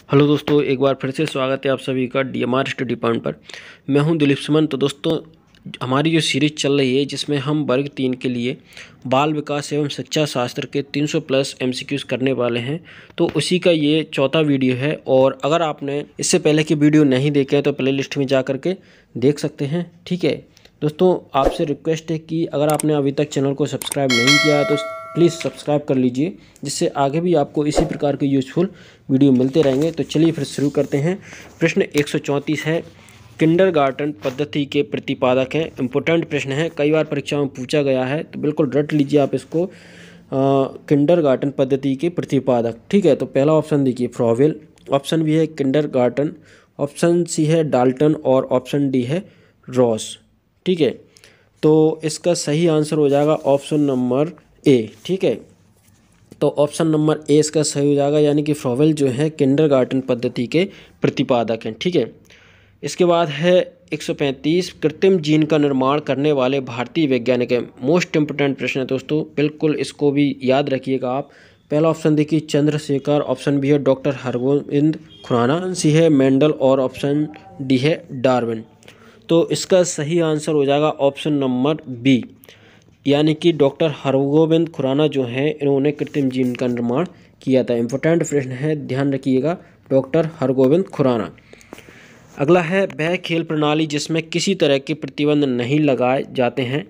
Hello दोस्तों, एक बार फिर से स्वागत है आप सभी का डीएमआर स्टडी पॉइंट पर। मैं हूं दिलीप सुमन। तो दोस्तों, हमारी जो सीरीज चल रही है जिसमें हम वर्ग 3 के लिए बाल विकास एवं शिक्षा शास्त्र के 300 प्लस एमसीक्यूज करने वाले हैं, तो उसी का ये चौथा वीडियो है। और अगर आपने इससे पहले की वीडियो नहीं देखे हैं तो प्ले लिस्ट में जा करके देख सकते हैं। ठीक है दोस्तों, आपसे रिक्वेस्ट है कि अगर आपने अभी तक चैनल को सब्सक्राइब नहीं किया है तो प्लीज़ सब्सक्राइब कर लीजिए, जिससे आगे भी आपको इसी प्रकार के यूजफुल वीडियो मिलते रहेंगे। तो चलिए फिर शुरू करते हैं। प्रश्न 134 है, किंडरगार्टन पद्धति के प्रतिपादक हैं। इम्पोर्टेंट प्रश्न है, कई बार परीक्षा में पूछा गया है, तो बिल्कुल रट लीजिए आप इसको। किंडरगार्टन पद्धति के प्रतिपादक। ठीक है, तो पहला ऑप्शन देखिए फ्रॉवेल, ऑप्शन बी है किंडरगार्टन, ऑप्शन सी है डाल्टन और ऑप्शन डी है रॉस। ठीक है, तो इसका सही आंसर हो जाएगा ऑप्शन नंबर ए। ठीक है, तो ऑप्शन नंबर ए इसका सही हो जाएगा, यानी कि फ्रॉवेल जो है किंडरगार्टन पद्धति के प्रतिपादक हैं। ठीक है, इसके बाद है 135, कृत्रिम जीन का निर्माण करने वाले भारतीय वैज्ञानिक हैं। मोस्ट इंपोर्टेंट प्रश्न है दोस्तों, बिल्कुल इसको भी याद रखिएगा आप। पहला ऑप्शन देखिए चंद्रशेखर, ऑप्शन बी है doctor Hargobind Khorana, option C है मेंडल और ऑप्शन डी है डार्विन। तो इसका सही आंसर हो जाएगा ऑप्शन नंबर बी, यानी कि डॉक्टर हरगोविंद खुराना जो हैं इन्होंने कृत्रिम जीन का निर्माण किया था। इम्पोर्टेंट प्रश्न है, ध्यान रखिएगा, डॉक्टर हरगोविंद खुराना। अगला है, वह खेल प्रणाली जिसमें किसी तरह के प्रतिबंध नहीं लगाए जाते हैं।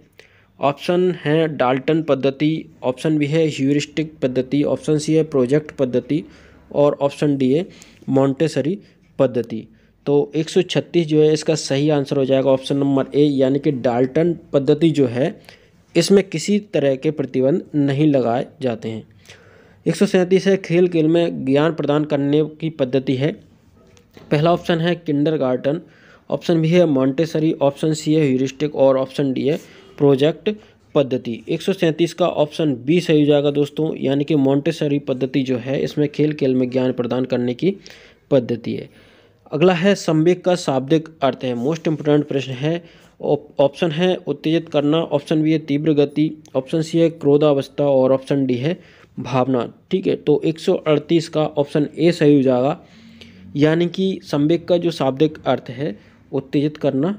ऑप्शन है डाल्टन पद्धति, ऑप्शन बी है ह्यूरिस्टिक पद्धति, ऑप्शन सी है प्रोजेक्ट पद्धति और ऑप्शन डी है मॉन्टेसरी पद्धति। तो 136 जो है इसका सही आंसर हो जाएगा ऑप्शन नंबर ए, यानी कि डाल्टन पद्धति जो है इसमें किसी तरह के प्रतिबंध नहीं लगाए जाते हैं। 137 है, खेल खेल में ज्ञान प्रदान करने की पद्धति है। पहला ऑप्शन है किंडरगार्टन, ऑप्शन बी है मॉन्टेसरी, ऑप्शन सी है ह्यूरिस्टिक और ऑप्शन डी है प्रोजेक्ट पद्धति। 137 का ऑप्शन बी सही हो जाएगा दोस्तों, यानी कि मॉन्टेसरी पद्धति जो है इसमें खेल खेल में ज्ञान प्रदान करने की पद्धति है। अगला है, संवेग का शाब्दिक अर्थ है। मोस्ट इंपोर्टेंट प्रश्न है। ऑप्शन है उत्तेजित करना, ऑप्शन बी है तीव्र गति, ऑप्शन सी है क्रोधावस्था और ऑप्शन डी है भावना। ठीक है, तो 138 का ऑप्शन ए सही हो जाएगा, यानी कि संवेग का जो शाब्दिक अर्थ है उत्तेजित करना,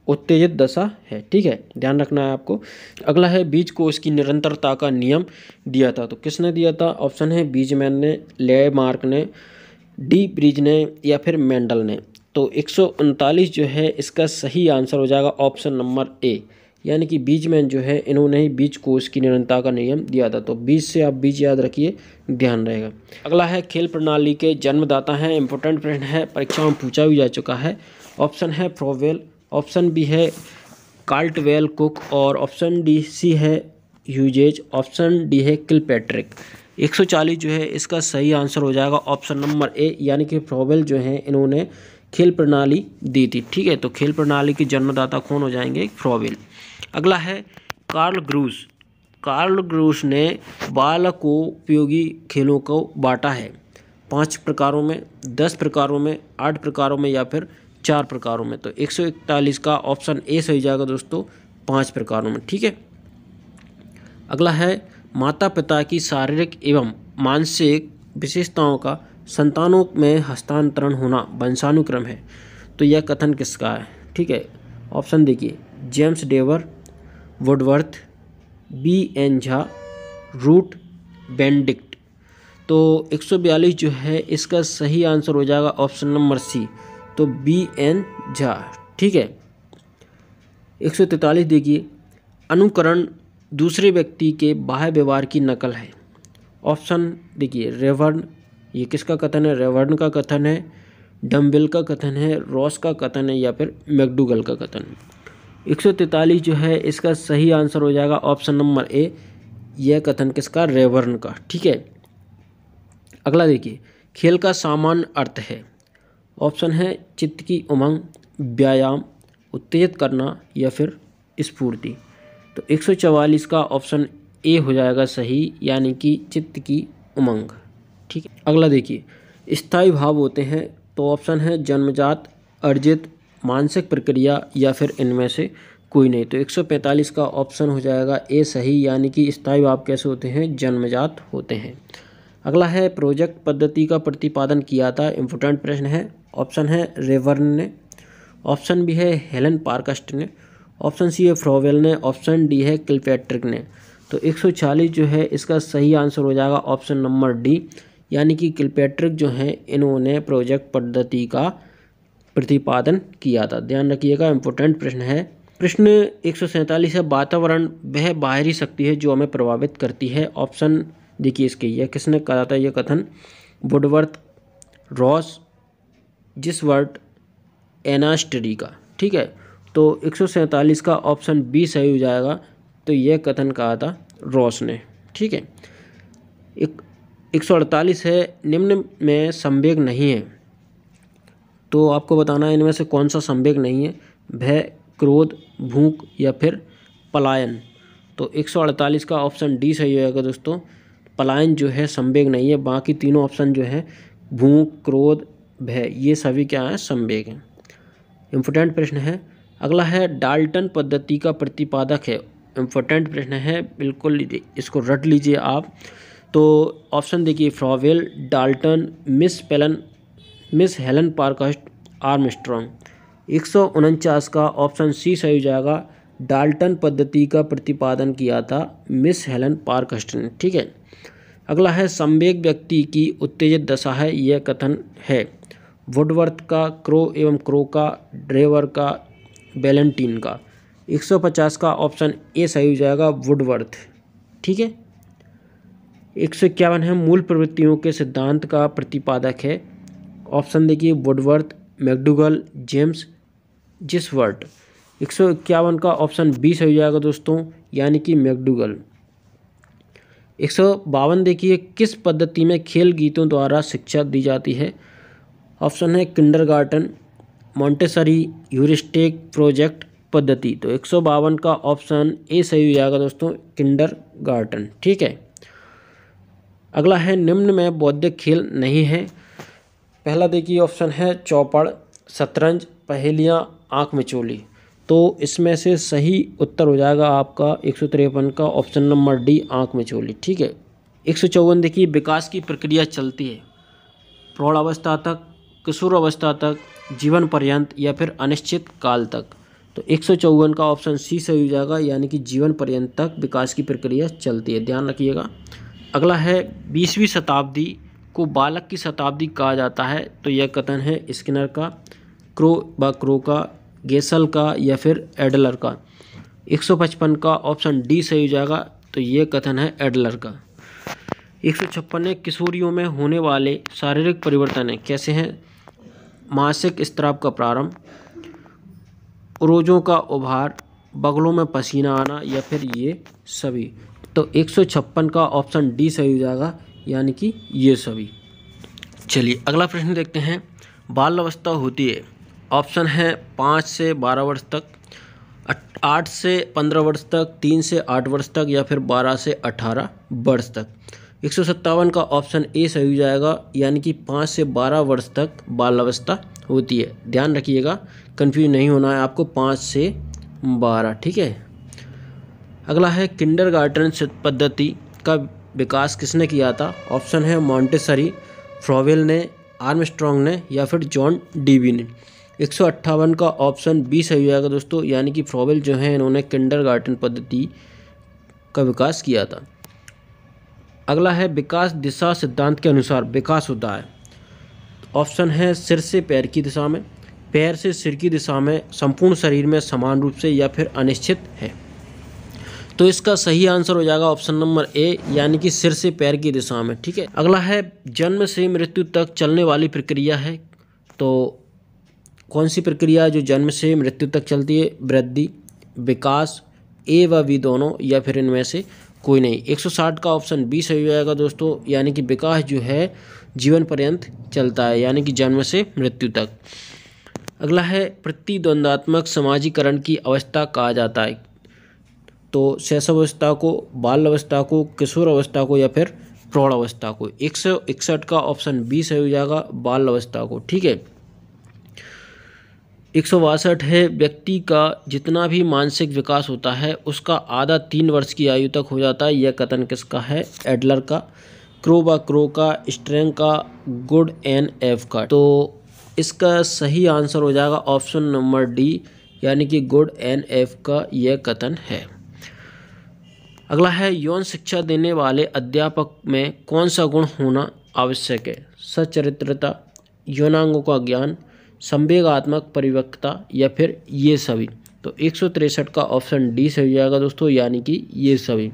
उत्तेजित दशा है। ठीक है, ध्यान रखना है आपको। अगला है, बीज को उसकी निरंतरता का नियम दिया था। तो किसने दिया था? ऑप्शन है बीजमैन ने, लेमार्क ने, डी ब्रिज ने या फिर मेंडल ने। तो 139 जो है इसका सही आंसर हो जाएगा ऑप्शन नंबर ए, यानी कि बीजमैन जो है इन्होंने ही बीज कोश की निरंतरता का नियम दिया था। तो बीज से आप बीज याद रखिए, ध्यान रहेगा। अगला है, खेल प्रणाली के जन्मदाता हैं। इंपोर्टेंट प्रश्न है, परीक्षा में पूछा भी जा चुका है। ऑप्शन है फ्रॉवेल, ऑप्शन बी है काल्टवेल कुक और ऑप्शन डी सी है ह्यूजेज, ऑप्शन डी है किलपैट्रिक। 140 जो है इसका सही आंसर हो जाएगा ऑप्शन नंबर ए, यानी कि फ्रॉवेल जो है इन्होंने खेल प्रणाली दी थी। ठीक है, तो खेल प्रणाली के जन्मदाता कौन हो जाएंगे? फ्रॉवेल। अगला है, कार्ल ग्रूस। कार्ल ग्रूस ने बालको उपयोगी खेलों को बांटा है 5 प्रकारों में, 10 प्रकारों में, 8 प्रकारों में या फिर 4 प्रकारों में। तो 141 का ऑप्शन ए सही जाएगा दोस्तों, 5 प्रकारों में। ठीक है, अगला है, माता पिता की शारीरिक एवं मानसिक विशेषताओं का संतानों में हस्तांतरण होना वंशानुक्रम है। तो यह कथन किसका है? ठीक है, ऑप्शन देखिए James Drever, Woodworth, B N Jha, Ruth Benedict. तो 142 जो है इसका सही आंसर हो जाएगा ऑप्शन नंबर सी, तो बी एन झा। ठीक है, 143 देखिए, अनुकरण दूसरे व्यक्ति के बाह्य व्यवहार की नकल है। ऑप्शन देखिए रेवर्न, ये किसका कथन है? रेवर्न का कथन है, डम्बेल का कथन है, रॉस का कथन है या फिर मैकडूगल का कथन है। 143 जो है इसका सही आंसर हो जाएगा ऑप्शन नंबर ए, यह कथन किसका? रेवर्न का। ठीक है, अगला देखिए, खेल का सामान्य अर्थ है। ऑप्शन है चित्त की उमंग, व्यायाम, उत्तेजित करना या फिर स्फूर्ति। तो 144 का ऑप्शन ए हो जाएगा सही, यानी कि चित्त की उमंग। ठीक है, अगला देखिए, स्थायी भाव होते हैं। तो ऑप्शन है जन्मजात, अर्जित, मानसिक प्रक्रिया या फिर इनमें से कोई नहीं। तो 145 का ऑप्शन हो जाएगा ए सही, यानी कि स्थायी भाव कैसे होते हैं? जन्मजात होते हैं। अगला है प्रोजेक्ट पद्धति का प्रतिपादन किया था, इम्पोर्टेंट प्रश्न है। ऑप्शन है रेवर्न ने, ऑप्शन बी है हेलन पार्कस्ट ने, ऑप्शन सी है फ्रोवेल ने, ऑप्शन डी है किलपैट्रिक ने। तो 140 जो है इसका सही आंसर हो जाएगा ऑप्शन नंबर डी, यानी कि किलपैट्रिक जो है इन्होंने प्रोजेक्ट पद्धति का प्रतिपादन किया था। ध्यान रखिएगा, इम्पोर्टेंट प्रश्न है। प्रश्न 147 है, वातावरण वह बाहरी शक्ति है जो हमें प्रभावित करती है। ऑप्शन देखिए इसके, यह किसने कहा था यह कथन? वुडवर्थ, रॉस, जिसवर्ट, एनास्टरी का। ठीक है, तो 147 का ऑप्शन बी सही हो जाएगा। तो यह कथन कहा था रॉस ने। ठीक है, 148 है, निम्न में संवेग नहीं है। तो आपको बताना है इनमें से कौन सा संवेग नहीं है, भय, क्रोध, भूख या फिर पलायन। तो 148 का ऑप्शन डी सही होगा दोस्तों, पलायन जो है संवेग नहीं है। बाकी तीनों ऑप्शन जो है भूख, क्रोध, भय, ये सभी क्या है? संवेग हैं। इम्पोर्टेंट प्रश्न है। अगला है डाल्टन पद्धति का प्रतिपादक है। इम्पोर्टेंट प्रश्न है, बिल्कुल इसको रट लीजिए आप। तो ऑप्शन देखिए Froebel, Dalton, Miss Helen Parkhurst, Armstrong. 149 का ऑप्शन सी सही हो जाएगा, डाल्टन पद्धति का प्रतिपादन किया था मिस हेलन पार्कस्ट ने। ठीक है, अगला है संवेग व्यक्ति की उत्तेजित दशा है, यह कथन है वुडवर्थ का, क्रो एवं क्रो का, ड्रेवर का, वैलेंटीन का। 150 का ऑप्शन ए सही हो जाएगा, वुडवर्थ। ठीक है, 151 है, मूल प्रवृत्तियों के सिद्धांत का प्रतिपादक है। ऑप्शन देखिए वुडवर्थ, मैकडूगल, जेम्स, जिसवर्ट। 151 का ऑप्शन बी सही हो जाएगा दोस्तों, यानी कि मैकडूगल। 152 देखिए, किस पद्धति में खेल गीतों द्वारा शिक्षा दी जाती है? ऑप्शन है किंडरगार्टन, मॉन्टेसरी, ह्यूरिस्टिक, प्रोजेक्ट पद्धति। तो 152 का ऑप्शन ए सही हो जाएगा दोस्तों, किंडरगार्टन। ठीक है, अगला है निम्न में बौद्धिक खेल नहीं है। पहला देखिए ऑप्शन है चौपड़, शतरंज, पहेलियाँ, आँख मिचोली। तो इसमें से सही उत्तर हो जाएगा आपका 153 का ऑप्शन नंबर डी, आँख मिचोली। ठीक है, 154 देखिए, विकास की प्रक्रिया चलती है प्रौढ़ अवस्था तक, किशोर अवस्था तक, जीवन पर्यंत या फिर अनिश्चित काल तक। तो 154 का ऑप्शन सी सही हो जाएगा, यानी कि जीवन पर्यंत तक विकास की प्रक्रिया चलती है। ध्यान रखिएगा। अगला है 20वीं शताब्दी को बालक की शताब्दी कहा जाता है। तो यह कथन है स्किनर का, क्रो का, गेसल का या फिर एडलर का। 155 का ऑप्शन डी सही हो जाएगा। तो यह कथन है एडलर का। 156 है, किशोरियों में होने वाले शारीरिक परिवर्तन कैसे हैं? मासिक स्त्राव का प्रारंभ, उरोजों का उभार, बगलों में पसीना आना या फिर ये सभी। तो 156 का ऑप्शन डी सही हो जाएगा, यानी कि ये सभी। चलिए अगला प्रश्न देखते हैं। बाल अवस्था होती है, ऑप्शन है 5 से 12 वर्ष तक, 8 से 15 वर्ष तक, 3 से 8 वर्ष तक या फिर 12 से 18 वर्ष तक। 157 का ऑप्शन ए सही हो जाएगा, यानी कि 5 से 12 वर्ष तक बाल अवस्था होती है। ध्यान रखिएगा, कंफ्यूज नहीं होना है आपको, 5 से 12। ठीक है, अगला है किंडरगार्टन पद्धति का विकास किसने किया था? ऑप्शन है मॉन्टेसरी, फ्रोवेल ने, आर्मस्ट्रॉन्ग ने या फिर जॉन डीवी ने। 158 का ऑप्शन बी सही हो जाएगा दोस्तों, यानी कि फ्रोवेल जो है इन्होंने किंडरगार्टन पद्धति का विकास किया था। अगला है विकास दिशा सिद्धांत के अनुसार विकास होता है। ऑप्शन है सिर से पैर की दिशा में, पैर से सिर की दिशा में, संपूर्ण शरीर में समान रूप से या फिर अनिश्चित है। तो इसका सही आंसर हो जाएगा ऑप्शन नंबर ए, यानी कि सिर से पैर की दिशा में। ठीक है, अगला है जन्म से मृत्यु तक चलने वाली प्रक्रिया है। तो कौन सी प्रक्रिया जो जन्म से मृत्यु तक चलती है? वृद्धि, विकास, ए व बी दोनों या फिर इनमें से कोई नहीं। 160 का ऑप्शन बी सही हो जाएगा दोस्तों, यानी कि विकास जो है जीवन पर्यंत चलता है, यानी कि जन्म से मृत्यु तक। अगला है प्रतिद्वंदात्मक समाजीकरण की अवस्था कहा जाता है। तो शैशव अवस्था को, बाल अवस्था को, किशोर अवस्था को या फिर प्रौढ़ अवस्था को। 161 का ऑप्शन बी सही हो जाएगा, बाल अवस्था को। ठीक है, 162 है, व्यक्ति का जितना भी मानसिक विकास होता है उसका आधा 3 वर्ष की आयु तक हो जाता है। यह कथन किसका है? एडलर का। क्रो व क्रो का, स्ट्रेंग का, गुड एन एफ का। तो इसका सही आंसर हो जाएगा ऑप्शन नंबर डी, यानी कि गुड एन एफ का यह कथन है। अगला है, यौन शिक्षा देने वाले अध्यापक में कौन सा गुण होना आवश्यक है? सच्चरित्रता, यौनांगों का ज्ञान, संवेगात्मक परिपक्वता या फिर ये सभी। तो 163 का ऑप्शन डी सही हो जाएगा दोस्तों, यानी कि ये सभी।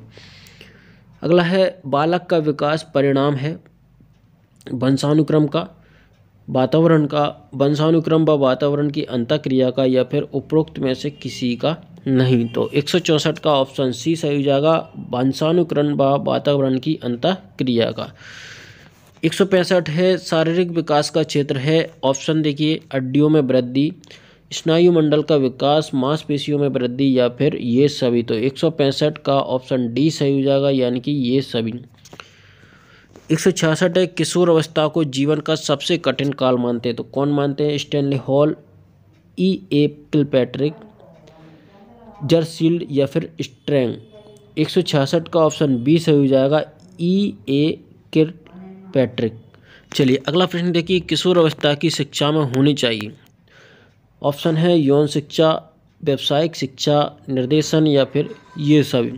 अगला है, बालक का विकास परिणाम है वंशानुक्रम का, वातावरण का, वंशानुक्रम व वातावरण की अंतःक्रिया का या फिर उपरोक्त में से किसी का नहीं। तो 164 का ऑप्शन सी सही हो जाएगा, वंशानुक्रम व वातावरण की अंतःक्रिया का। 165 है, शारीरिक विकास का क्षेत्र है। ऑप्शन देखिए, हड्डियों में वृद्धि, स्नायु मंडल का विकास, मांसपेशियों में वृद्धि या फिर ये सभी। तो 165 का ऑप्शन डी सही हो जाएगा, यानी कि ये सभी। 166 है, किशोर अवस्था को जीवन का सबसे कठिन काल मानते हैं। तो कौन मानते हैं? स्टैनली हॉल, ई ए किलपैट्रिक, जरसील्ड या फिर स्ट्रैंग। 166 का ऑप्शन बी सही हो जाएगा, ई ए किलपैट्रिक। चलिए अगला प्रश्न देखिए, किशोर अवस्था की शिक्षा में होनी चाहिए। ऑप्शन है यौन शिक्षा, व्यावसायिक शिक्षा, निर्देशन या फिर ये सभी।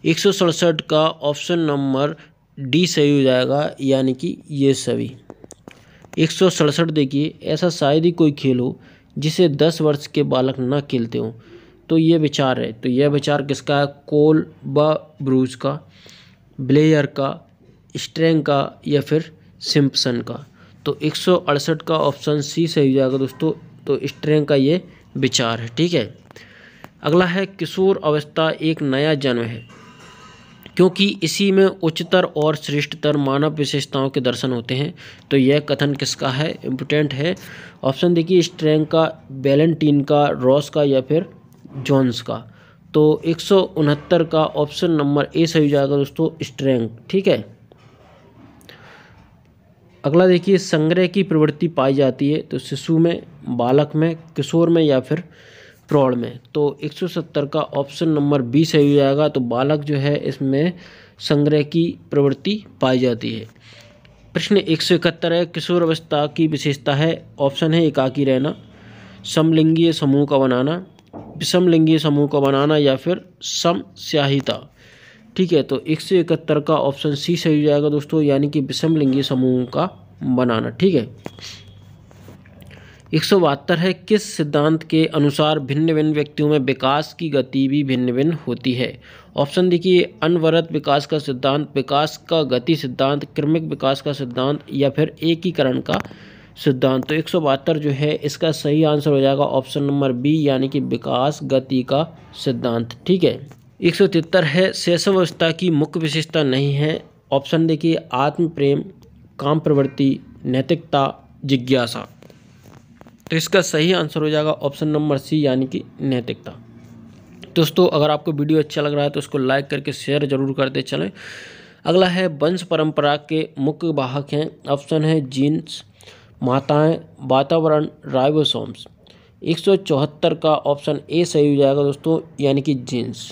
167 का ऑप्शन नंबर डी सही हो जाएगा, यानी कि ये सभी। 167 देखिए, ऐसा शायद ही कोई खेल हो जिसे 10 वर्ष के बालक न खेलते हों। तो ये विचार है, तो यह विचार किसका है? कोल व ब्रूज का, ब्लेयर का, स्ट्रैंग का या फिर सिम्पसन का। तो 168 का ऑप्शन सी सही हो जाएगा दोस्तों, तो स्ट्रैंग का ये विचार है। ठीक है। अगला है, किशोर अवस्था एक नया जन्म है क्योंकि इसी में उच्चतर और श्रेष्ठतर मानव विशेषताओं के दर्शन होते हैं। तो यह कथन किसका है? इम्पोर्टेंट है। ऑप्शन देखिए, स्ट्रैंग का, वैलेंटीन का, रॉस का या फिर जॉन्स का। तो 169 का ऑप्शन नंबर ए सही हो जाएगा दोस्तों, स्ट्रैंग। ठीक है। अगला देखिए, संग्रह की प्रवृत्ति पाई जाती है तो शिशु में, बालक में, किशोर में या फिर प्रौढ़ में। तो 170 का ऑप्शन नंबर बी सही हो जाएगा। तो बालक जो है इसमें संग्रह की प्रवृत्ति पाई जाती है। प्रश्न 171 है, किशोर अवस्था की विशेषता है। ऑप्शन है एकाकी रहना, समलिंगीय समूह का बनाना, विषमलिंगीय समूह का बनाना या फिर समस्याहिता। ठीक है। तो 171 का ऑप्शन सी सही हो जाएगा दोस्तों, यानी कि विषमलिंगीय समूह का बनाना। ठीक है। 172 है, किस सिद्धांत के अनुसार भिन्न भिन्न व्यक्तियों में विकास की गति भी भिन्न भिन्न होती है? ऑप्शन देखिए, अनवरत विकास का सिद्धांत, विकास का गति सिद्धांत, क्रमिक विकास का सिद्धांत या फिर एकीकरण का सिद्धांत। तो 172 जो है इसका सही आंसर हो जाएगा ऑप्शन नंबर बी, यानी कि विकास गति का सिद्धांत। ठीक है। 173 है, शैशव अवस्था की मुख्य विशेषता नहीं है। ऑप्शन देखिए, आत्म प्रेम, काम प्रवृत्ति, नैतिकता, जिज्ञासा। तो इसका सही आंसर हो जाएगा ऑप्शन नंबर सी, यानी कि नैतिकता। दोस्तों अगर आपको वीडियो अच्छा लग रहा है तो उसको लाइक करके शेयर जरूर करते चलें। अगला है, वंश परंपरा के मुख्य वाहक हैं। ऑप्शन है जीन्स, माताएं, वातावरण, राइबोसोम्स। 174 का ऑप्शन ए सही हो जाएगा दोस्तों, यानी कि जीन्स।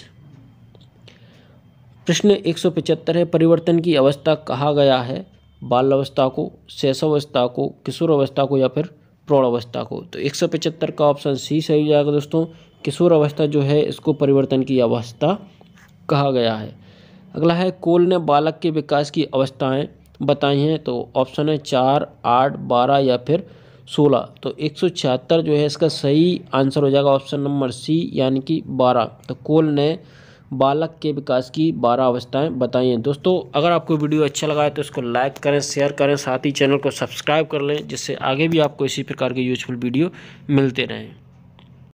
प्रश्न 175 है, परिवर्तन की अवस्था कहा गया है बाल अवस्था को, शैशव अवस्था को, किशोर अवस्था को या फिर प्रौढ़ अवस्था को। तो 175 का ऑप्शन सी सही हो जाएगा दोस्तों, किशोर अवस्था जो है इसको परिवर्तन की अवस्था कहा गया है। अगला है, कोल ने बालक के विकास की अवस्थाएं बताई हैं। तो ऑप्शन है 4, 8, 12 या फिर 16। तो 176 जो है इसका सही आंसर हो जाएगा ऑप्शन नंबर सी, यानी कि 12। तो कोल ने बालक के विकास की 12 अवस्थाएं बताई हैं। दोस्तों अगर आपको वीडियो अच्छा लगा है तो इसको लाइक करें, शेयर करें, साथ ही चैनल को सब्सक्राइब कर लें, जिससे आगे भी आपको इसी प्रकार के यूजफुल वीडियो मिलते रहें।